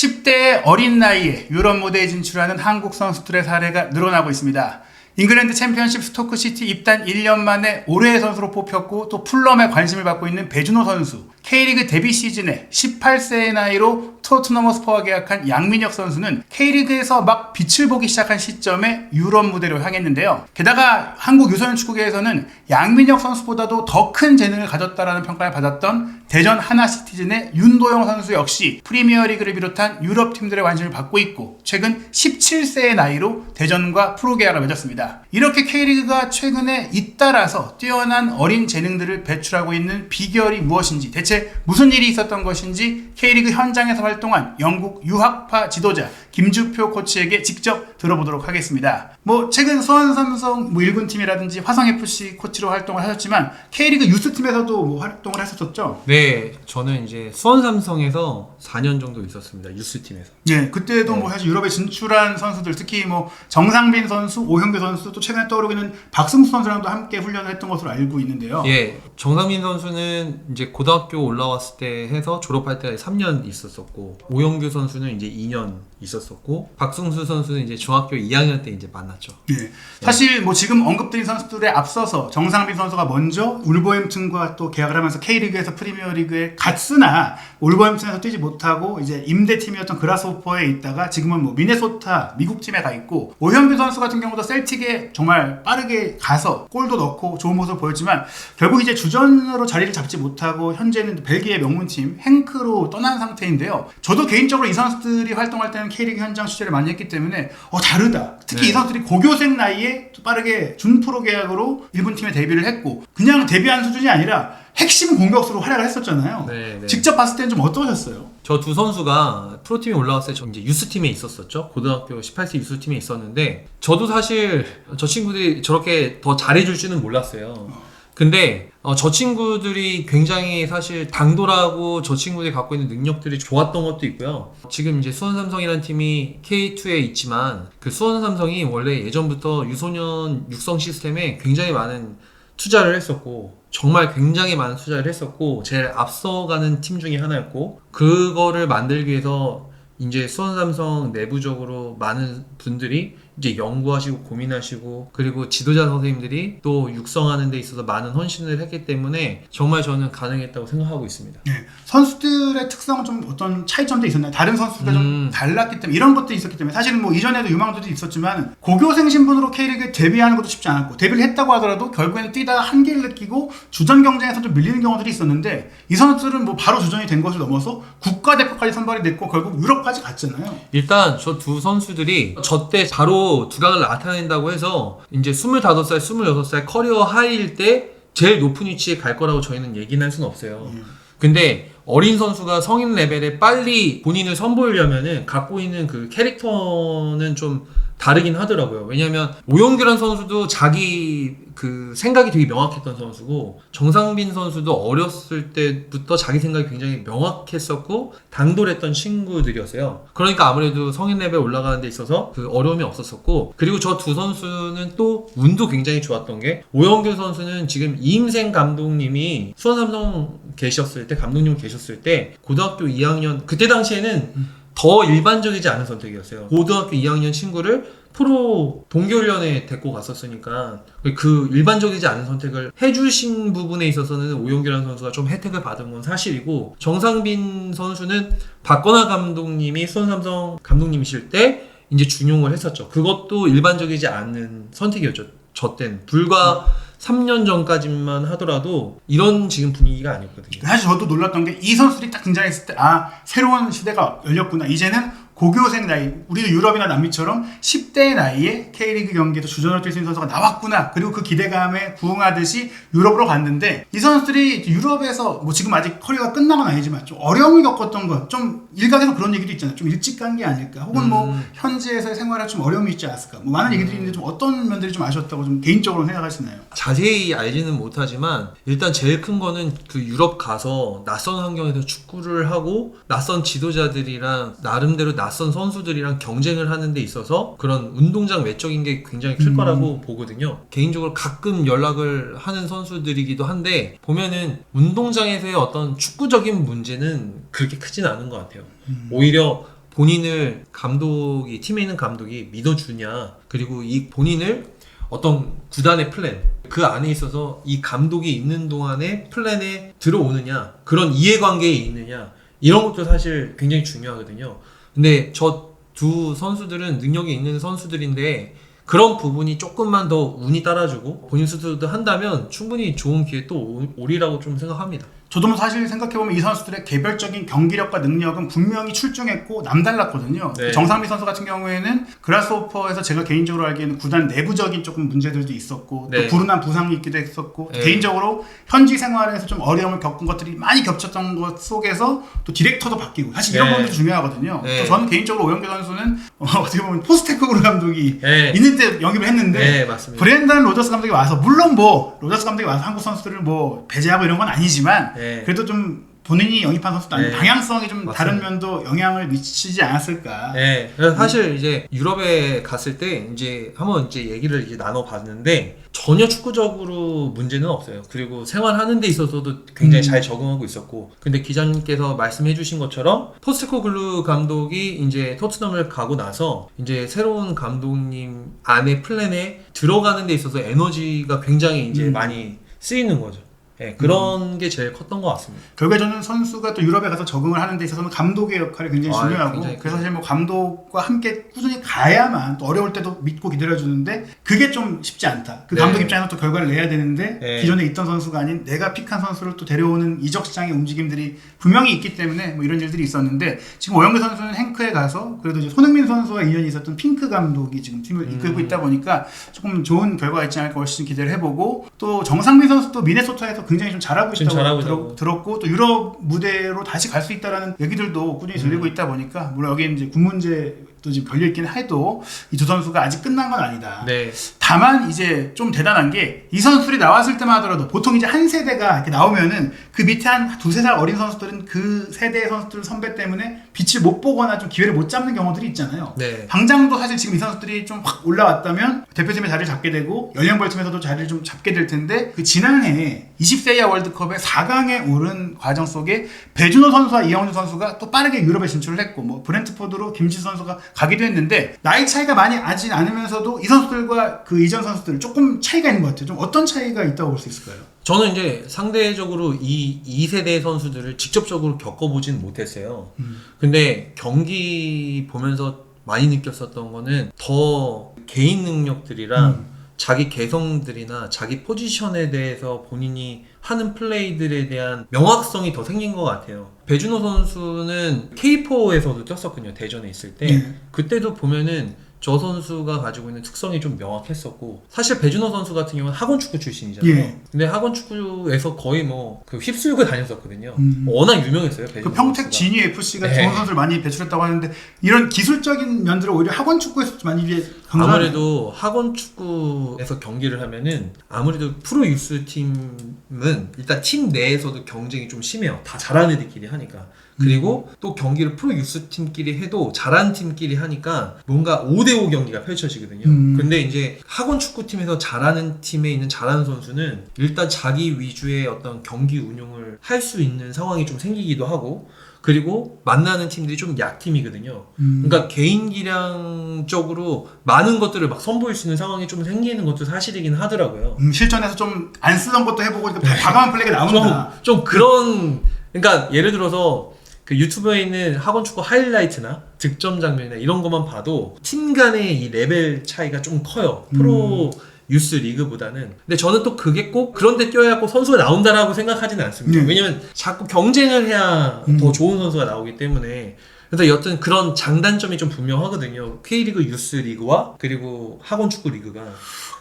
10대의 어린 나이에 유럽 무대에 진출하는 한국 선수들의 사례가 늘어나고 있습니다. 잉글랜드 챔피언십 스토크시티 입단 1년 만에 올해의 선수로 뽑혔고 또 풀럼에 관심을 받고 있는 배준호 선수, K리그 데뷔 시즌에 18세의 나이로 토트넘 허스퍼와 계약한 양민혁 선수는 K리그에서 막 빛을 보기 시작한 시점에 유럽 무대로 향했는데요. 게다가 한국 유소년 축구계에서는 양민혁 선수보다도 더 큰 재능을 가졌다라는 평가를 받았던 대전 하나시티즌의 윤도영 선수 역시 프리미어리그를 비롯한 유럽 팀들의 관심을 받고 있고 최근 17세의 나이로 대전과 프로 계약을 맺었습니다. 이렇게 K리그가 최근에 잇따라서 뛰어난 어린 재능들을 배출하고 있는 비결이 무엇인지, 대체 무슨 일이 있었던 것인지 K리그 현장에서 활동한 영국 유학파 지도자 김주표 코치에게 직접 들어보도록 하겠습니다. 최근 수원삼성 1군 팀이라든지 화성FC 코치로 활동을 하셨지만 K리그 유스팀에서도 활동을 하셨었죠? 네, 저는 이제 수원삼성에서 4년 정도 있었습니다. 유스팀에서. 네, 그때도 사실 유럽에 진출한 선수들, 특히 정상빈 선수, 오형규 선수, 또 최근에 떠오르고 있는 박승수 선수랑도 함께 훈련을 했던 것으로 알고 있는데요. 예, 정상빈 선수는 이제 고등학교 올라왔을 때 해서 졸업할 때 3년 있었었고, 오형규 선수는 이제 2년 있었었고, 박승수 선수는 이제 중학교 2학년 때 이제 만났죠. 네. 사실 지금 언급드린 선수들에 앞서서 정상빈 선수가 먼저 울버햄튼과 또 계약을 하면서 K리그에서 프리미어리그에 갔으나 울버햄튼에서 뛰지 못하고 이제 임대팀이었던 그라스호퍼에 있다가 지금은 미네소타 미국 팀에 가 있고, 오현규 선수 같은 경우도 셀틱에 정말 빠르게 가서 골도 넣고 좋은 모습을 보였지만 결국 이제 주전으로 자리를 잡지 못하고 현재는 벨기에 명문팀 행크로 떠난 상태인데요. 저도 개인적으로 이 선수들이 활동할 때는 K리그 현장 취재를 많이 했기 때문에 다르다. 특히 이 선수들이 고교생 나이에 빠르게 준프로 계약으로 1군 팀에 데뷔를 했고, 그냥 데뷔한 수준이 아니라 핵심 공격수로 활약을 했었잖아요. 네. 직접 봤을 때는 좀 어떠셨어요? 저 두 선수가 프로팀에 올라왔을 때 저 이제 유스팀에 있었었죠. 고등학교 18세 유스팀에 있었는데, 저도 사실 저 친구들이 저렇게 더 잘해줄 줄은 몰랐어요. 근데 저 친구들이 굉장히 사실 당돌하고 저 친구들이 갖고 있는 능력들이 좋았던 것도 있고요. 지금 이제 수원삼성이라는 팀이 K2에 있지만 그 수원삼성이 원래 예전부터 유소년 육성 시스템에 굉장히 많은 투자를 했었고, 정말 굉장히 많은 투자를 했었고 제일 앞서가는 팀 중에 하나였고, 그거를 만들기 위해서 이제 수원삼성 내부적으로 많은 분들이 이제 연구하시고 고민하시고, 그리고 지도자 선생님들이 또 육성하는 데 있어서 많은 헌신을 했기 때문에 정말 저는 가능했다고 생각하고 있습니다. 네. 선수들의 특성은 좀 어떤 차이점도 있었나요? 다른 선수들과 좀 달랐기 때문에, 이런 것도 있었기 때문에, 사실은 이전에도 유망주도 있었지만 고교생 신분으로 K리그에 데뷔하는 것도 쉽지 않았고, 데뷔를 했다고 하더라도 결국에는 뛰다가 한계를 느끼고 주전 경쟁에서 좀 밀리는 경우들이 있었는데, 이 선수들은 바로 주전이 된 것을 넘어서 국가대표까지 선발이 됐고 결국 유럽까지 갔잖아요. 일단 저 두 선수들이 저 때 바로 두각을 나타낸다고 해서 이제 25살, 26살 커리어 하이일 때 제일 높은 위치에 갈 거라고 저희는 얘기는 할 수는 없어요. 근데 어린 선수가 성인 레벨에 빨리 본인을 선보이려면은 갖고 있는 그 캐릭터는 좀 다르긴 하더라고요. 왜냐면 오영규란 선수도 자기 그 생각이 되게 명확했던 선수고, 정상빈 선수도 어렸을 때부터 자기 생각이 굉장히 명확했었고 당돌했던 친구들이었어요. 그러니까 아무래도 성인 레벨 올라가는 데 있어서 그 어려움이 없었었고, 그리고 저 두 선수는 또 운도 굉장히 좋았던 게, 오영규 선수는 지금 이임생 감독님이 수원삼성 계셨을 때, 감독님 계셨을 때 고등학교 2학년, 그때 당시에는 더 일반적이지 않은 선택이었어요. 고등학교 2학년 친구를 프로 동계훈련에 데리고 갔었으니까 그 일반적이지 않은 선택을 해주신 부분에 있어서는 오영규라는 선수가 좀 혜택을 받은 건 사실이고, 정상빈 선수는 박건하 감독님이 수원삼성 감독님이실 때 이제 준용을 했었죠. 그것도 일반적이지 않은 선택이었죠. 저 때는 불과 3년 전까지만 하더라도 이런 지금 분위기가 아니었거든요. 사실 저도 놀랐던 게, 이 선수들이 딱 등장했을 때 새로운 시대가 열렸구나. 이제는 고교생 나이, 우리도 유럽이나 남미처럼 10대의 나이에 K리그 경기에서 주전으로 뛸 수 있는 선수가 나왔구나. 그리고 그 기대감에 부응하듯이 유럽으로 갔는데, 이 선수들이 유럽에서 지금 아직 커리어가 끝난 건 아니지만 좀 어려움을 겪었던 것, 좀 일각에서 그런 얘기도 있잖아요. 좀 일찍 간 게 아닐까, 혹은 현지에서의 생활에 좀 어려움이 있지 않았을까, 많은 얘기들이 있는데 좀 어떤 면들이 좀 아쉬웠다고 좀 개인적으로 생각하시나요? 자세히 알지는 못하지만 일단 제일 큰 거는 그 유럽 가서 낯선 환경에서 축구를 하고 낯선 지도자들이랑 나름대로 낯선 선수들이랑 경쟁을 하는 데 있어서 그런 운동장 외적인 게 굉장히 클 거라고 보거든요. 개인적으로 가끔 연락을 하는 선수들이기도 한데, 보면은 운동장에서의 어떤 축구적인 문제는 그렇게 크진 않은 것 같아요. 오히려 본인을 감독이 팀에 있는 감독이 믿어주냐, 그리고 이 본인을 어떤 구단의 플랜 그 안에 있어서 이 감독이 있는 동안에 플랜에 들어오느냐, 그런 이해관계에 있느냐, 이런 것도 사실 굉장히 중요하거든요. 근데 저 두 선수들은 능력이 있는 선수들인데 그런 부분이 조금만 더 운이 따라주고 본인 스스로도 한다면 충분히 좋은 기회 또 오리라고 좀 생각합니다. 저도 뭐 사실 생각해보면 이 선수들의 개별적인 경기력과 능력은 분명히 출중했고 남달랐거든요. 네. 정상미 선수 같은 경우에는 그라스호퍼에서 제가 개인적으로 알기에는 구단 내부적인 조금 문제들도 있었고 네. 또 불운한 부상이 있기도 했었고 네. 개인적으로 현지 생활에서 좀 어려움을 겪은 것들이 많이 겹쳤던 것 속에서 또 디렉터도 바뀌고 사실 이런 네. 부분도 중요하거든요. 네. 또 저는 개인적으로 오영규 선수는 어떻게 보면 포스테코그루 감독이 네. 있는 때 영입을 했는데 네, 맞습니다. 브렌던 로저스 감독이 와서 물론 뭐 로저스 감독이 와서 한국 선수들을 뭐 배제하고 이런 건 아니지만 네. 그래도 좀 본인이 영입한 선수도 아니고 네. 방향성이 좀 맞습니다. 다른 면도 영향을 미치지 않았을까. 네, 그래서 사실 이제 유럽에 갔을 때 이제 한번 이제 얘기를 이제 나눠봤는데 전혀 축구적으로 문제는 없어요. 그리고 생활하는 데 있어서도 굉장히 잘 적응하고 있었고, 근데 기자님께서 말씀해주신 것처럼 포스테코글루 감독이 이제 토트넘을 가고 나서 이제 새로운 감독님 안에 플랜에 들어가는 데 있어서 에너지가 굉장히 이제 많이 쓰이는 거죠. 네, 그런 게 제일 컸던 것 같습니다. 결국에 저는 선수가 또 유럽에 가서 적응을 하는 데 있어서는 감독의 역할이 굉장히 중요하고 굉장히 그래서 사실 뭐 감독과 함께 꾸준히 가야만 또 어려울 때도 믿고 기다려주는데 그게 좀 쉽지 않다. 그 네. 감독 입장에서 또 결과를 내야 되는데 네. 기존에 있던 선수가 아닌 내가 픽한 선수를 또 데려오는 이적 시장의 움직임들이 분명히 있기 때문에 뭐 이런 일들이 있었는데 지금 오영규 선수는 행크에 가서 그래도 이제 손흥민 선수와 인연이 있었던 핑크 감독이 지금 팀을 이끌고 있다 보니까 조금 좋은 결과가 있지 않을까 훨씬 기대를 해보고 또 정상민 선수도 미네소타에서 굉장히 좀 잘하고 지금 잘하고 있다고 들었고 또 유럽 무대로 다시 갈 수 있다라는 얘기들도 꾸준히 들리고 있다 보니까 물론 여기 이제 군 문제도 지금 걸려 있긴 해도 이 두 선수가 아직 끝난 건 아니다. 네. 다만 이제 좀 대단한 게 이 선수들이 나왔을 때만 하더라도 보통 이제 한 세대가 이렇게 나오면은 그 밑에 한 두세 살 어린 선수들은 그 세대의 선수들 선배 때문에 빛을 못 보거나 좀 기회를 못 잡는 경우들이 있잖아요. 네. 당장도 사실 지금 이 선수들이 좀 확 올라왔다면 대표팀에 자리를 잡게 되고 연령벌팀에서도 자리를 좀 잡게 될 텐데 그 지난해 20세 이하 월드컵의 4강에 오른 과정 속에 배준호 선수와 이영주 선수가 또 빠르게 유럽에 진출을 했고 뭐 브렌트포드로 김지수 선수가 가기도 했는데 나이 차이가 많이 나진 않으면서도 이 선수들과 그 이전 선수들 조금 차이가 있는 것 같아요. 좀 어떤 차이가 있다고 볼 수 있을까요? 저는 이제 상대적으로 이 2세대 선수들을 직접적으로 겪어보진 못했어요. 근데 경기 보면서 많이 느꼈었던 거는 더 개인 능력들이랑 자기 개성들이나 자기 포지션에 대해서 본인이 하는 플레이들에 대한 명확성이 더 생긴 것 같아요. 배준호 선수는 K4에서도 뛰었었거든요. 대전에 있을 때. 네. 그때도 보면은 저 선수가 가지고 있는 특성이 좀 명확했었고, 사실 배준호 선수 같은 경우는 학원 축구 출신이잖아요. 예. 근데 학원 축구에서 거의 뭐 그 휩쓸고 다녔었거든요. 음. 워낙 유명했어요. 배준호 그 평택 선수가. 진위 FC가 네. 좋은 선수를 많이 배출했다고 하는데 이런 기술적인 면들을 오히려 학원 축구에서 많이 강조하는 아무래도 학원 축구에서 경기를 하면은 아무래도 프로 유스 팀은 일단 팀 내에서도 경쟁이 좀 심해요. 다 잘하는 애들끼리 하니까. 그리고 또 경기를 프로 유스 팀끼리 해도 잘하는 팀끼리 하니까 뭔가 5대5 경기가 펼쳐지거든요. 근데 이제 학원 축구팀에서 잘하는 팀에 있는 잘하는 선수는 일단 자기 위주의 어떤 경기 운용을 할 수 있는 상황이 좀 생기기도 하고, 그리고 만나는 팀들이 좀 약팀이거든요. 그러니까 개인 기량적으로 많은 것들을 막 선보일 수 있는 상황이 좀 생기는 것도 사실이긴 하더라고요. 실전에서 좀 안 쓰던 것도 해보고 과감한 플레이가 나온다. 좀 그런, 그러니까 예를 들어서 그 유튜브에 있는 학원 축구 하이라이트나 득점 장면이나 이런 것만 봐도 팀 간의 이 레벨 차이가 좀 커요. 프로 유스 리그보다는. 근데 저는 또 그게 꼭 그런데 뛰어야 꼭 선수가 나온다라고 생각하지는 않습니다. 왜냐면 자꾸 경쟁을 해야 더 좋은 선수가 나오기 때문에. 그래서 여튼 그런 장단점이 좀 분명하거든요. K리그 유스 리그와 그리고 학원 축구 리그가.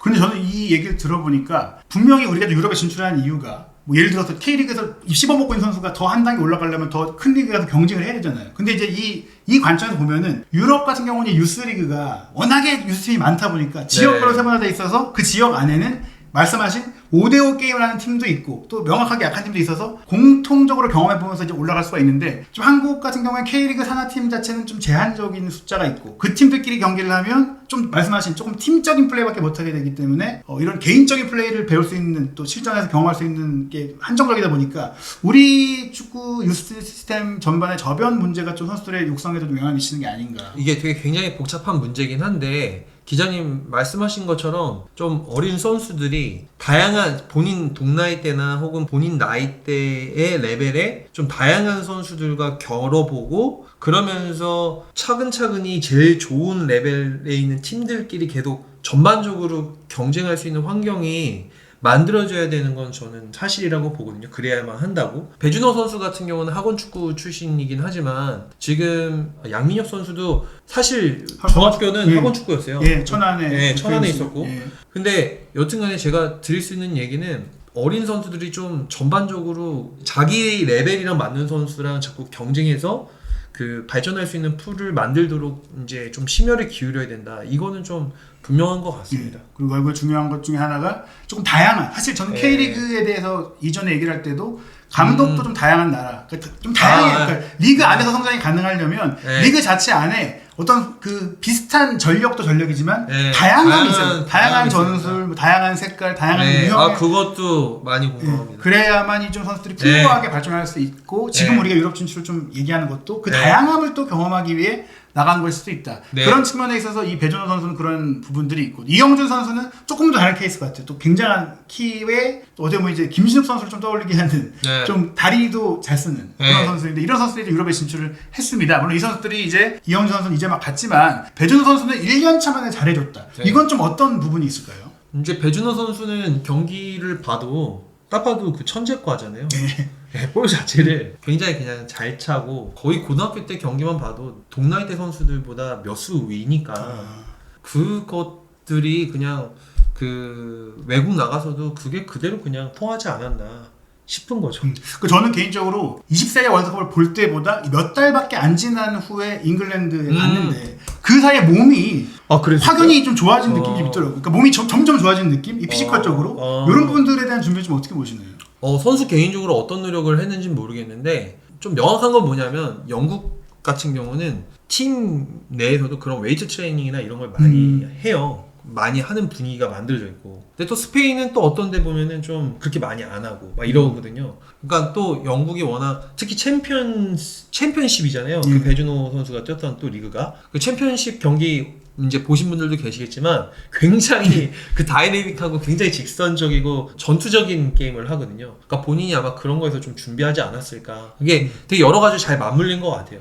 근데 저는 이 얘기를 들어보니까 분명히 우리가 유럽에 진출한 이유가 뭐 예를 들어서 K리그에서 씹어 먹고 있는 선수가 더 한 단계 올라가려면 더 큰 리그 가서 경쟁을 해야 되잖아요. 근데 이제 이 관점에서 보면은 유럽 같은 경우는 유스 리그가 워낙에 유스팀이 많다 보니까 지역별로 세분화되어 있어서 그 지역 안에는 말씀하신 5대5 게임을 하는 팀도 있고 또 명확하게 약한 팀도 있어서 공통적으로 경험해보면서 이제 올라갈 수가 있는데 좀 한국 같은 경우에 K리그 산하팀 자체는 좀 제한적인 숫자가 있고 그 팀들끼리 경기를 하면 좀 말씀하신 조금 팀적인 플레이밖에 못하게 되기 때문에 이런 개인적인 플레이를 배울 수 있는 또 실전에서 경험할 수 있는 게 한정적이다 보니까 우리 축구 유스 시스템 전반의 저변 문제가 좀 선수들의 육성에도 좀 영향을 미치는 게 아닌가. 이게 되게 굉장히 복잡한 문제긴 한데 기자님 말씀하신 것처럼 좀 어린 선수들이 다양한 본인 동나이대나 혹은 본인 나이대의 레벨에 좀 다양한 선수들과 겨뤄보고 그러면서 차근차근히 제일 좋은 레벨에 있는 팀들끼리 계속 전반적으로 경쟁할 수 있는 환경이 만들어져야 되는 건 저는 사실이라고 보거든요. 그래야만 한다고. 배준호 선수 같은 경우는 학원 축구 출신이긴 하지만 지금 양민혁 선수도 사실 중학교는 예. 학원 축구였어요. 예, 천안에. 예, 천안에 있었고. 예. 근데 여튼간에 제가 드릴 수 있는 얘기는 어린 선수들이 좀 전반적으로 자기 레벨이랑 맞는 선수랑 자꾸 경쟁해서 그 발전할 수 있는 풀을 만들도록 이제 좀 심혈을 기울여야 된다. 이거는 좀 분명한 것 같습니다. 예. 그리고 얼마나 중요한 것 중에 하나가 조금 다양한. 사실 저는 예. K리그에 대해서 이전에 얘기를 할 때도 감독도 좀 다양한 나라. 그러니까 좀 다양해. 그러니까 리그 안에서 성장이 가능하려면 예. 리그 자체 안에 어떤 그 비슷한 전력도 전력이지만 예. 다양함이 있어요. 다양한 전술, 있습니다. 뭐 다양한 색깔, 다양한 네, 유형의. 그것도 많이 예. 공감합니다. 그래야만이 좀 선수들이 풍부하게 발전할 수 있고 지금 네. 우리가 유럽 진출을 좀 얘기하는 것도 그 네. 다양함을 또 경험하기 위해 나간 걸 수도 있다. 네. 그런 측면에 있어서 이 배준호 선수는 그런 부분들이 있고 이영준 선수는 조금 더 다른 케이스 같아요. 또 굉장한 키에 또 어제 뭐 이제 김신욱 선수를 좀 떠올리게 하는 네. 좀 다리도 잘 쓰는 그런 네. 선수인데 이런 선수들이 유럽에 진출을 했습니다. 물론 이 선수들이 이제 이영준 선수는 이제 막 갔지만 배준호 선수는 1년 차 만에 잘해줬다. 네. 이건 좀 어떤 부분이 있을까요? 이제 배준호 선수는 경기를 봐도 딱 봐도 그 천재과잖아요. 네, 볼 자체를 굉장히 그냥 잘 차고 거의 고등학교 때 경기만 봐도 동나이대 선수들보다 몇 수 위니까 그것들이 그냥 그 외국 나가서도 그게 그대로 그냥 통하지 않았나 싶은 거죠. 그 저는 개인적으로 20세의 월드컵을 볼 때보다 몇 달밖에 안 지난 후에 잉글랜드에 갔는데 그 사이에 몸이 확연히 좀 좋아진 느낌이 좀 있더라고요. 그러니까 몸이 점점 좋아지는 느낌? 이 피지컬적으로 이런 부분들에 대한 준비 좀 어떻게 보시나요? 선수 개인적으로 어떤 노력을 했는지는 모르겠는데 좀 명확한 건 뭐냐면 영국 같은 경우는 팀 내에서도 그런 웨이트 트레이닝이나 이런 걸 많이 해요. 많이 하는 분위기가 만들어져 있고. 근데 또 스페인은 또 어떤 데 보면은 좀 그렇게 많이 안 하고 막 이러거든요. 그러니까 또 영국이 워낙 특히 챔피언십이잖아요. 그 배준호 선수가 뛰었던 또 리그가 그 챔피언십 경기 이제 보신 분들도 계시겠지만 굉장히 그 다이내믹하고 굉장히 직선적이고 전투적인 게임을 하거든요. 그러니까 본인이 아마 그런 거에서 좀 준비하지 않았을까. 그게 되게 여러 가지 잘 맞물린 것 같아요.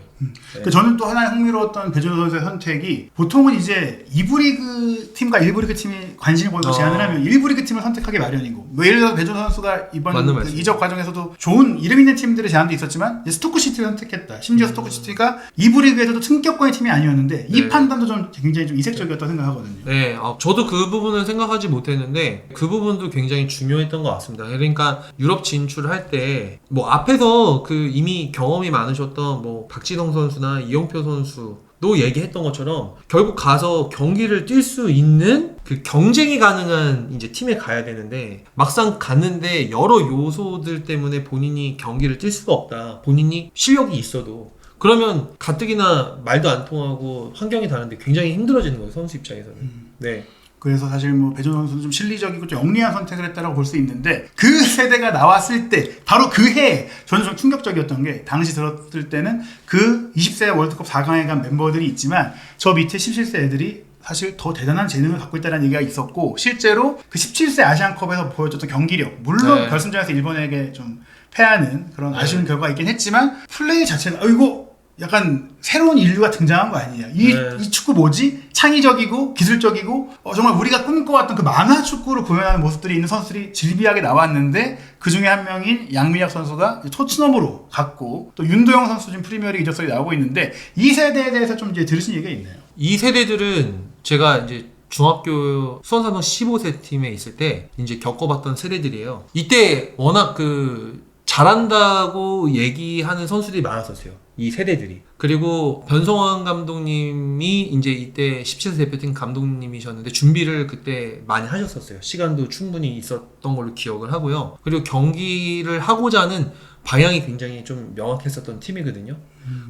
그 저는 또 하나의 흥미로웠던 배준호 선수의 선택이 보통은 이제 2부 리그 팀과 1부 리그 팀이 관심을 보이고 제안을 하면 1부 리그 팀을 선택하기 마련이고 뭐 예를 들어 배준호 선수가 이번 그 이적 과정에서도 좋은 이름 있는 팀들의 제안도 있었지만 스토크시티를 선택했다. 심지어 스토크시티가 2부 리그에서도 승격권의 팀이 아니었는데 이 판단도 좀 굉장히 좀 이색적이었다고 생각하거든요. 네, 저도 그 부분은 생각하지 못했는데 그 부분도 굉장히 중요했던 것 같습니다. 그러니까 유럽 진출할 때 뭐 앞에서 그 이미 경험이 많으셨던 뭐 박지성 선수나 이영표 선수도 얘기했던 것처럼 결국 가서 경기를 뛸 수 있는 그 경쟁이 가능한 이제 팀에 가야 되는데 막상 갔는데 여러 요소들 때문에 본인이 경기를 뛸 수가 없다. 본인이 실력이 있어도 그러면 가뜩이나 말도 안 통하고 환경이 다른데 굉장히 힘들어지는 거예요, 선수 입장에서는. 네. 그래서 사실 뭐 배준호 선수는 좀 실리적이고 좀 영리한 선택을 했다고 볼 수 있는데 그 세대가 나왔을 때 바로 그 해에 저는 좀 충격적이었던 게 당시 들었을 때는 그 20세 월드컵 4강에 간 멤버들이 있지만 저 밑에 17세 애들이 사실 더 대단한 재능을 갖고 있다는 얘기가 있었고 실제로 그 17세 아시안컵에서 보여줬던 경기력 물론 결승전에서 일본에게 좀 패하는 그런 아쉬운 결과가 있긴 했지만 플레이 자체는 이거 약간 새로운 인류가 등장한 거 아니냐. 이 축구 뭐지? 창의적이고 기술적이고 정말 우리가 꿈꿔왔던 그 만화 축구를 구현하는 모습들이 있는 선수들이 질비하게 나왔는데 그 중에 한 명인 양민혁 선수가 토트넘으로 갔고 또 윤도영 선수 지금 프리미어리그 이적설이 나오고 있는데 이 세대에 대해서 좀 이제 들으신 얘기가 있나요? 이 세대들은 제가 이제 중학교 수원삼성 15세 팀에 있을 때 이제 겪어봤던 세대들이에요. 이때 워낙 그 잘한다고 얘기하는 선수들이 많았었어요. 이 세대들이. 그리고 변성환 감독님이 이제 이때 17세 대표팀 감독님이셨는데 준비를 그때 많이 하셨었어요. 시간도 충분히 있었던 걸로 기억을 하고요. 그리고 경기를 하고자 하는 방향이 굉장히 좀 명확했었던 팀이거든요.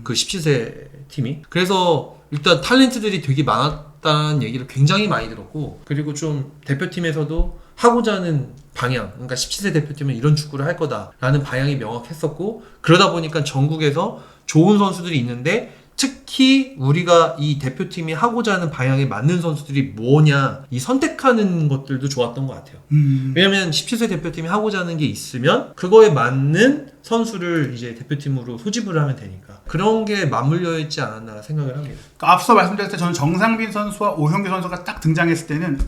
그 17세 팀이. 그래서 일단 탤런트들이 되게 많았다는 얘기를 굉장히 많이 들었고, 그리고 좀 대표팀에서도 하고자 하는 방향, 그러니까 17세 대표팀은 이런 축구를 할 거다라는 방향이 명확했었고, 그러다 보니까 전국에서 좋은 선수들이 있는데 특히 우리가 이 대표팀이 하고자 하는 방향에 맞는 선수들이 뭐냐, 이 선택하는 것들도 좋았던 것 같아요. 왜냐면 17세 대표팀이 하고자 하는 게 있으면 그거에 맞는 선수를 이제 대표팀으로 소집을 하면 되니까 그런 게 맞물려 있지 않았나 생각을 합니다. 그러니까 앞서 말씀드렸을 때 저는 정상빈 선수와 오형규 선수가 딱 등장했을 때는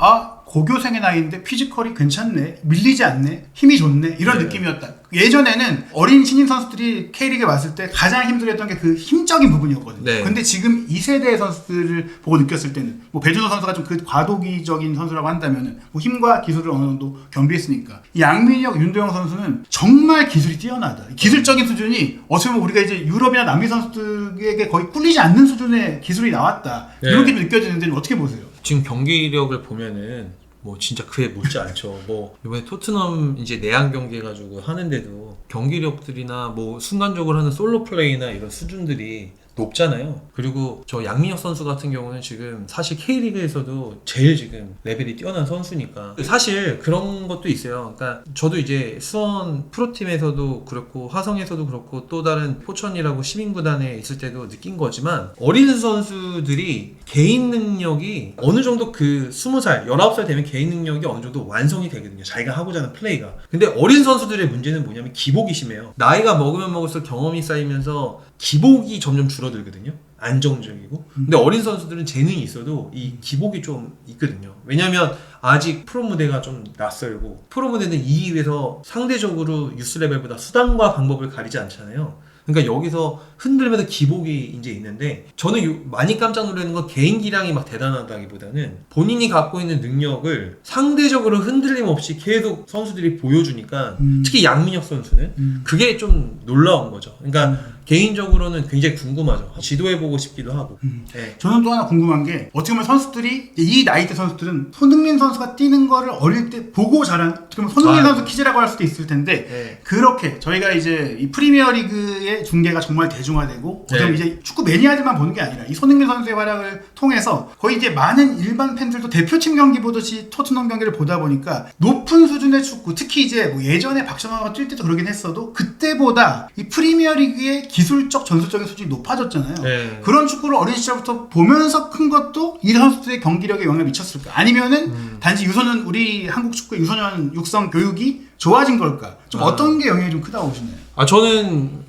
고교생의 나이인데 피지컬이 괜찮네, 밀리지 않네, 힘이 좋네, 이런 네. 느낌이었다. 예전에는 어린 신인 선수들이 K리그에 왔을 때 가장 힘들었던 게 그 힘적인 부분이었거든요. 네. 근데 지금 2세대의 선수들을 보고 느꼈을 때는 뭐 배준호 선수가 좀 그 과도기적인 선수라고 한다면은 뭐 힘과 기술을 어느 정도 겸비했으니까 이 양민혁, 윤도영 선수는 정말 기술이 뛰어나다. 기술적인 수준이 어떻게 보면 우리가 이제 유럽이나 남미 선수들에게 거의 꿀리지 않는 수준의 기술이 나왔다. 네. 이렇게 느껴지는데 어떻게 보세요? 지금 경기력을 보면은 뭐 진짜 그에 못지 않죠. 뭐 이번에 토트넘 이제 내한 경기 해가지고 하는데도 경기력들이나 뭐 순간적으로 하는 솔로 플레이나 이런 수준들이 높잖아요. 그리고 저 양민혁 선수 같은 경우는 지금 사실 K리그에서도 제일 지금 레벨이 뛰어난 선수니까 사실 그런 것도 있어요. 그러니까 저도 이제 수원 프로팀에서도 그렇고 화성에서도 그렇고 또 다른 포천이라고 시민구단에 있을 때도 느낀 거지만 어린 선수들이 개인 능력이 어느 정도 그 20살, 19살 되면 개인 능력이 어느 정도 완성이 되거든요. 자기가 하고자 하는 플레이가. 근데 어린 선수들의 문제는 뭐냐면 기복이 심해요. 나이가 먹으면 먹을수록 경험이 쌓이면서 기복이 점점 줄어들거든요. 안정적이고. 근데 어린 선수들은 재능이 있어도 이 기복이 좀 있거든요. 왜냐면 아직 프로 무대가 좀 낯설고 프로 무대는 이기 위해서 상대적으로 유스 레벨보다 수단과 방법을 가리지 않잖아요. 그러니까 여기서 흔들면서 기복이 이제 있는데 저는 많이 깜짝 놀라는 건 개인 기량이 막 대단하다기보다는 본인이 갖고 있는 능력을 상대적으로 흔들림 없이 계속 선수들이 보여주니까 특히 양민혁 선수는 그게 좀 놀라운 거죠. 그러니까 개인적으로는 굉장히 궁금하죠. 지도해보고 싶기도 하고. 네. 저는 또 하나 궁금한 게 어떻게 보면 선수들이 이 나이대 선수들은 손흥민 선수가 뛰는 거를 어릴 때 보고 자란 어떻게 보면 손흥민 선수 키즈라고 할 수도 있을 텐데 네. 그렇게 저희가 이제 이 프리미어리그의 중계가 정말 대중화되고 어떻게 보면 이제 축구 매니아들만 보는 게 아니라 이 손흥민 선수의 활약을 통해서 거의 이제 많은 일반 팬들도 대표팀 경기 보듯이 토트넘 경기를 보다 보니까 높은 수준의 축구, 특히 이제 뭐 예전에 박찬호가 뛸 때도 그러긴 했어도 그때보다 이 프리미어리그의 기술적 전술적인 수준이 높아졌잖아요. 네. 그런 축구를 어린 시절부터 보면서 큰 것도 이 선수들의 경기력에 영향을 미쳤을까? 아니면은 단지 유소년 우리 한국 축구의 유소년 육성 교육이 좋아진 걸까? 좀 어떤 게 영향이 좀 크다고 보시나요? 저는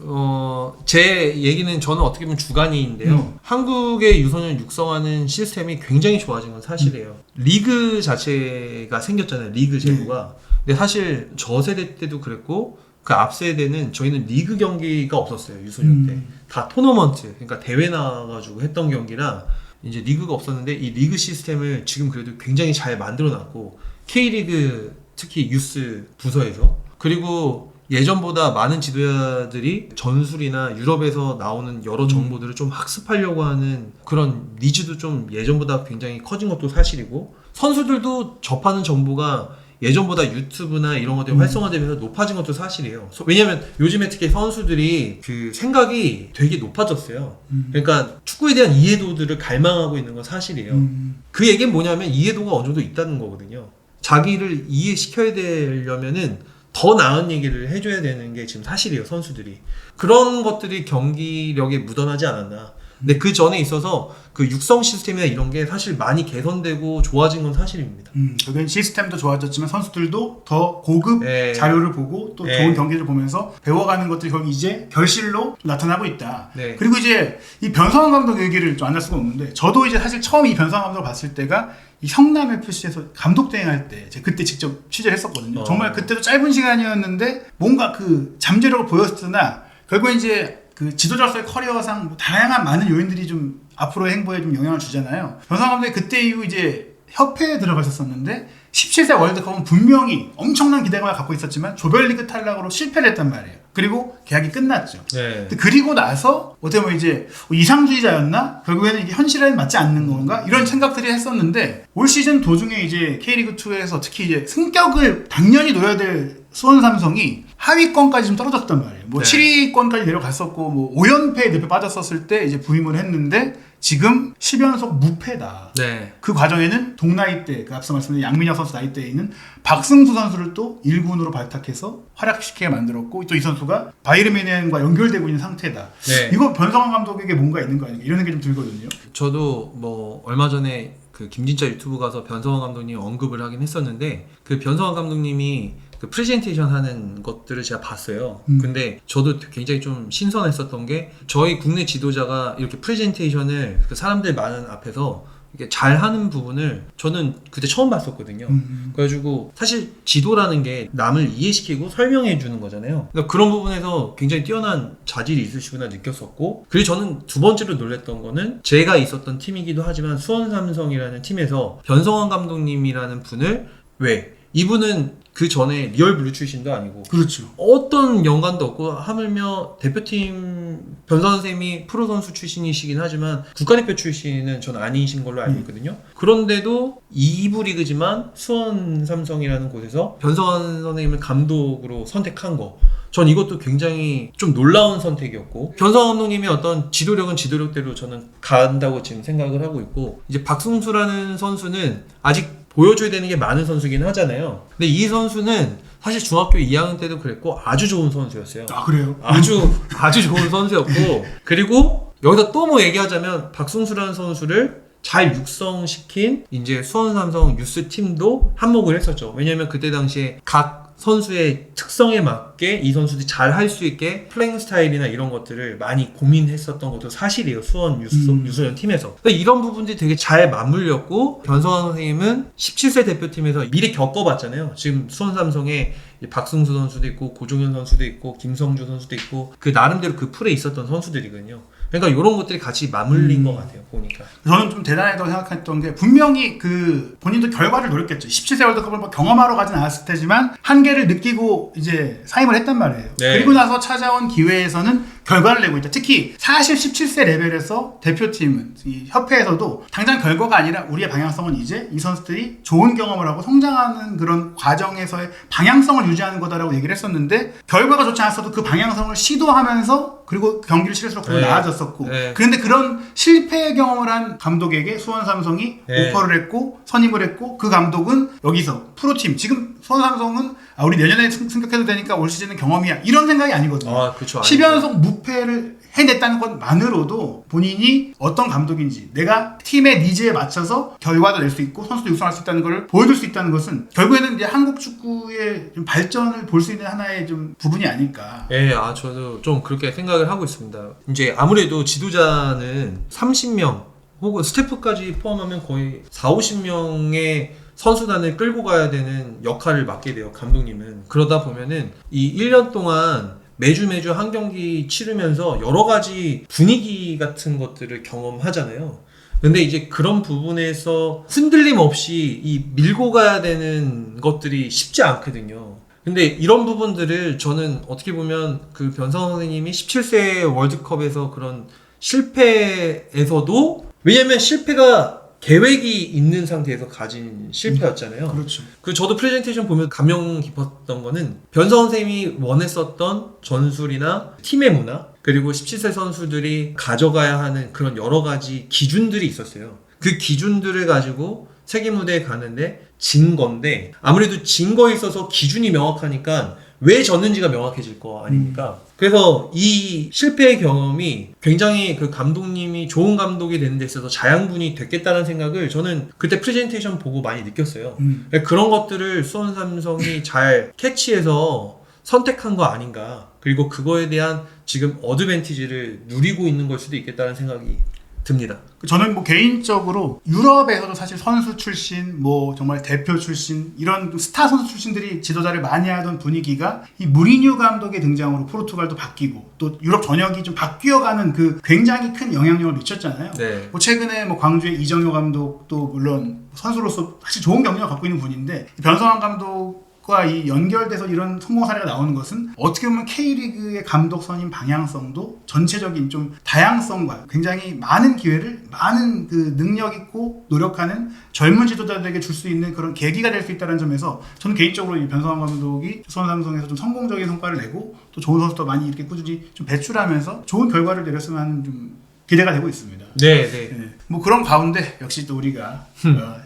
제 얘기는 저는 어떻게 보면 주관이인데요. 한국의 유소년 육성하는 시스템이 굉장히 좋아진 건 사실이에요. 리그 자체가 생겼잖아요. 리그 제도가. 근데 사실 저 세대 때도 그랬고 그 앞 세대는 저희는 리그 경기가 없었어요. 유소년 때. 다 토너먼트, 그러니까 대회 나가지고 했던 경기라 이제 리그가 없었는데 이 리그 시스템을 지금 그래도 굉장히 잘 만들어놨고 K리그 특히 유스 부서에서 그리고 예전보다 많은 지도자들이 전술이나 유럽에서 나오는 여러 정보들을 좀 학습하려고 하는 그런 니즈도 좀 예전보다 굉장히 커진 것도 사실이고 선수들도 접하는 정보가 예전보다 유튜브나 이런 것들이 활성화되면서 높아진 것도 사실이에요. 왜냐면 요즘에 특히 선수들이 그 생각이 되게 높아졌어요. 그러니까 축구에 대한 이해도들을 갈망하고 있는 건 사실이에요. 그 얘기는 뭐냐면 이해도가 어느 정도 있다는 거거든요. 자기를 이해시켜야 되려면은 더 나은 얘기를 해줘야 되는 게 지금 사실이에요. 선수들이. 그런 것들이 경기력에 묻어나지 않았나. 근데 그 전에 있어서 그 육성 시스템이나 이런 게 사실 많이 개선되고 좋아진 건 사실입니다. 그게 시스템도 좋아졌지만 선수들도 더 고급 네. 자료를 보고 또 네. 좋은 경기를 보면서 배워가는 것들이 거기 이제 결실로 나타나고 있다. 네. 그리고 이제 이 변성환 감독 얘기를 좀 안 할 수가 없는데 저도 이제 사실 처음 이 변성환 감독을 봤을 때가 이 성남 FC에서 감독 대행할 때 제가 그때 직접 취재를 했었거든요. 정말 그때도 짧은 시간이었는데 뭔가 그 잠재력을 보였으나 결국에 이제 그 지도자로서의 커리어상 뭐 다양한 많은 요인들이 좀 앞으로의 행보에 좀 영향을 주잖아요. 변성환 감독이 그때 이후 이제 협회에 들어가셨었는데 17세 월드컵은 분명히 엄청난 기대감을 갖고 있었지만 조별리그 탈락으로 실패를 했단 말이에요. 그리고 계약이 끝났죠. 네. 근데 그리고 나서 어떻게 보면 이제 이상주의자였나? 결국에는 이게 현실에 맞지 않는 건가? 이런 생각들이 했었는데 올 시즌 도중에 이제 K리그2에서 특히 이제 승격을 당연히 노려야 될 수원 삼성이 하위권까지 좀 떨어졌단 말이에요. 뭐 네. 7위권까지 내려갔었고 뭐 5연패에 늪에 빠졌었을 때 이제 부임을 했는데 지금 10연속 무패다. 네. 그 과정에는 동나이대, 그 앞서 말씀드린 양민혁 선수 나이대에 있는 박승수 선수를 또 1군으로 발탁해서 활약시키게 만들었고 또 이 선수가 바이에른 연결되고 있는 상태다. 네. 이거 변성환 감독에게 뭔가 있는 거 아닌가 이런 생각이 좀 들거든요. 저도 뭐 얼마 전에 그 김진짜 유튜브 가서 변성환 감독님 언급을 하긴 했었는데 그 변성환 감독님이 그 프레젠테이션 하는 것들을 제가 봤어요. 근데 저도 굉장히 좀 신선했었던 게 저희 국내 지도자가 이렇게 프레젠테이션을 그 사람들 많은 앞에서 이렇게 잘 하는 부분을 저는 그때 처음 봤었거든요. 그래가지고 사실 지도라는 게 남을 이해시키고 설명해 주는 거잖아요. 그러니까 그런 부분에서 굉장히 뛰어난 자질이 있으시구나 느꼈었고, 그리고 저는 두 번째로 놀랬던 거는 제가 있었던 팀이기도 하지만 수원 삼성이라는 팀에서 변성환 감독님이라는 분을 왜 이분은 그 전에 리얼 블루 출신도 아니고 그렇죠. 어떤 연관도 없고 하물며 대표팀 변성환 선생님이 프로 선수 출신이시긴 하지만 국가대표 출신은 전 아니신 걸로 알고 있거든요. 그런데도 2부 리그지만 수원 삼성이라는 곳에서 변성환 선생님을 감독으로 선택한 거, 전 이것도 굉장히 좀 놀라운 선택이었고, 변성환 감독님의 어떤 지도력은 지도력대로 저는 간다고 지금 생각을 하고 있고, 이제 박승수라는 선수는 아직 보여줘야 되는 게 많은 선수긴 하잖아요. 근데 이 선수는 사실 중학교 2학년 때도 그랬고 아주 좋은 선수였어요. 아 그래요? 아주 좋은 선수였고, 그리고 여기서 또 뭐 얘기하자면 박승수라는 선수를 잘 육성시킨 이제 수원 삼성 유스 팀도 한몫을 했었죠. 왜냐면 그때 당시에 각 선수의 특성에 맞게 이 선수들이 잘 할 수 있게 플레잉 스타일이나 이런 것들을 많이 고민했었던 것도 사실이에요. 수원 유소년 팀에서. 그러니까 이런 부분들이 되게 잘 맞물렸고, 변성환 선생님은 17세 대표팀에서 미리 겪어봤잖아요. 지금 수원 삼성에 박승수 선수도 있고 고종현 선수도 있고 김성주 선수도 있고 그 나름대로 그 풀에 있었던 선수들이거든요. 그러니까 이런 것들이 같이 맞물린 것 같아요. 보니까. 저는 좀 대단하다고 생각했던 게 분명히 그 본인도 결과를 노렸겠죠. 17세 월드컵을 뭐 경험하러 가진 않았을 테지만 한계를 느끼고 이제 사임을 했단 말이에요. 네. 그리고 나서 찾아온 기회에서는 결과를 내고 있다. 특히 사실 17세 레벨에서 대표팀은 이 협회에서도 당장 결과가 아니라 우리의 방향성은 이제 이 선수들이 좋은 경험을 하고 성장하는 그런 과정에서의 방향성을 유지하는 거다라고 얘기를 했었는데, 결과가 좋지 않았어도 그 방향성을 시도하면서 그리고 경기를 치를수록 더 나아졌었고, 네. 그런데 그런 실패 경험을 한 감독에게 수원 삼성이 네. 오퍼를 했고 선임을 했고, 그 감독은 여기서 프로팀, 지금 수원 삼성은 우리 내년에 승격해도 되니까 올 시즌은 경험이야 이런 생각이 아니거든요. 아, 그렇죠. 10연속 무패를 해냈다는 것만으로도 본인이 어떤 감독인지, 내가 팀의 니즈에 맞춰서 결과도 낼 수 있고 선수도 육성할 수 있다는 걸 보여줄 수 있다는 것은 결국에는 이제 한국 축구의 좀 발전을 볼 수 있는 하나의 좀 부분이 아닐까. 예, 저도 좀 그렇게 생각을 하고 있습니다. 이제 아무래도 지도자는 30명 혹은 스태프까지 포함하면 거의 40~50명의 선수단을 끌고 가야 되는 역할을 맡게 돼요, 감독님은. 그러다 보면은 이 1년 동안 매주 한 경기 치르면서 여러 가지 분위기 같은 것들을 경험하잖아요. 근데 이제 그런 부분에서 흔들림 없이 이 밀고 가야 되는 것들이 쉽지 않거든요. 근데 이런 부분들을 저는 어떻게 보면 그 변성환 선생님이 17세 월드컵에서 그런 실패에서도, 왜냐면 실패가 계획이 있는 상태에서 가진 실패였잖아요. 그렇죠. 그 저도 프레젠테이션 보면 감명 깊었던 거는 변성환 선생님이 원했었던 전술이나 팀의 문화, 그리고 17세 선수들이 가져가야 하는 그런 여러 가지 기준들이 있었어요. 그 기준들을 가지고 세계 무대에 가는데 진 건데, 아무래도 진 거에 있어서 기준이 명확하니까 왜 졌는지가 명확해질 거 아닙니까? 그래서 이 실패의 경험이 굉장히 그 감독님이 좋은 감독이 되는 데 있어서 자양분이 됐겠다는 생각을 저는 그때 프레젠테이션 보고 많이 느꼈어요. 그런 것들을 수원 삼성이 잘 캐치해서 선택한 거 아닌가. 그리고 그거에 대한 지금 어드밴티지를 누리고 있는 걸 수도 있겠다는 생각이 듭니다. 저는 뭐 개인적으로 유럽에서도 사실 선수 출신, 뭐 정말 대표 출신, 이런 스타 선수 출신들이 지도자를 많이 하던 분위기가 이 무리뉴 감독의 등장으로 포르투갈도 바뀌고 또 유럽 전역이 좀 바뀌어가는 그 굉장히 큰 영향력을 미쳤잖아요. 네. 뭐 최근에 뭐 광주의 이정효 감독도 물론 선수로서 사실 좋은 경력을 갖고 있는 분인데, 변성환 감독 과 이 연결돼서 이런 성공 사례가 나오는 것은 어떻게 보면 K리그의 감독선임 방향성도 전체적인 좀 다양성과 굉장히 많은 기회를 많은 그 능력 있고 노력하는 젊은 지도자들에게 줄 수 있는 그런 계기가 될 수 있다는 점에서 저는 개인적으로 이 변성환 감독이 수원 삼성에서 좀 성공적인 성과를 내고 또 좋은 선수도 많이 이렇게 꾸준히 좀 배출하면서 좋은 결과를 내렸으면 하는 좀 기대가 되고 있습니다. 네. 네. 뭐 그런 가운데 역시 또 우리가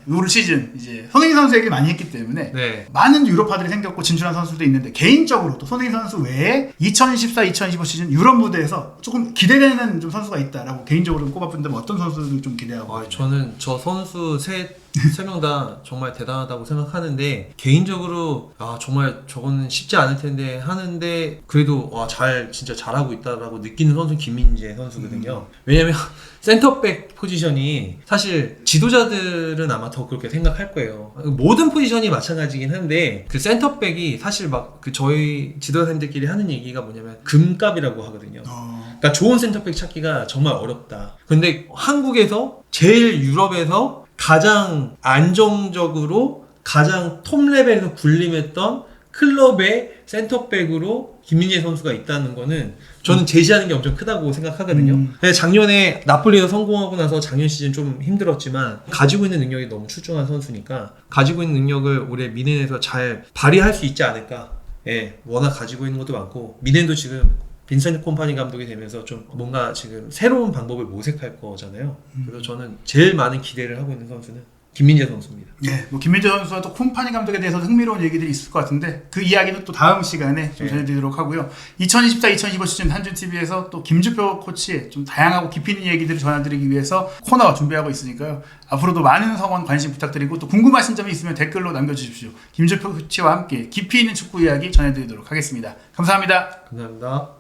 올 시즌 이제 손흥민 선수 얘기를 많이 했기 때문에 네. 많은 유럽파들이 생겼고 진출한 선수도 있는데 개인적으로 또 손흥민 선수 외에 2024-2025 시즌 유럽 무대에서 조금 기대되는 좀 선수가 있다라고 개인적으로 꼽아본다면 어떤 선수를 좀 기대하고 계세요? 저는 저 선수 세 명 다 정말 대단하다고 생각하는데 개인적으로 정말 저거는 쉽지 않을 텐데 하는데 그래도 잘 진짜 잘하고 있다라고 느끼는 선수는 김민재 선수거든요. 왜냐면 센터백 포지션이 사실 지도자들은 아마 더 그렇게 생각할 거예요. 모든 포지션이 마찬가지긴 한데 그 센터백이 사실 막 그 저희 지도자님들끼리 하는 얘기가 뭐냐면 금값이라고 하거든요. 그러니까 좋은 센터백 찾기가 정말 어렵다. 근데 한국에서 제일 유럽에서 가장 안정적으로 가장 톱 레벨에서 군림했던 클럽의 센터백으로 김민재 선수가 있다는 거는 저는 제시하는 게 엄청 크다고 생각하거든요. 작년에 나폴리에서 성공하고 나서 작년 시즌 좀 힘들었지만 가지고 있는 능력이 너무 출중한 선수니까 가지고 있는 능력을 올해 미넨에서 잘 발휘할 수 있지 않을까. 예, 워낙 가지고 있는 것도 많고 미넨도 지금 빈센트 콤파니 감독이 되면서 좀 뭔가 지금 새로운 방법을 모색할 거잖아요. 그래서 저는 제일 많은 기대를 하고 있는 선수는 김민재 선수입니다. 네, 뭐 김민재 선수와 또 콤파니 감독에 대해서 흥미로운 얘기들이 있을 것 같은데 그 이야기는 또 다음 시간에 좀 전해드리도록 하고요. 2024-2025 시즌 한준TV에서 또 김주표 코치의 좀 다양하고 깊이 있는 얘기들을 전해드리기 위해서 코너 준비하고 있으니까요. 앞으로도 많은 성원 관심 부탁드리고 또 궁금하신 점이 있으면 댓글로 남겨주십시오. 김주표 코치와 함께 깊이 있는 축구 이야기 전해드리도록 하겠습니다. 감사합니다. 감사합니다.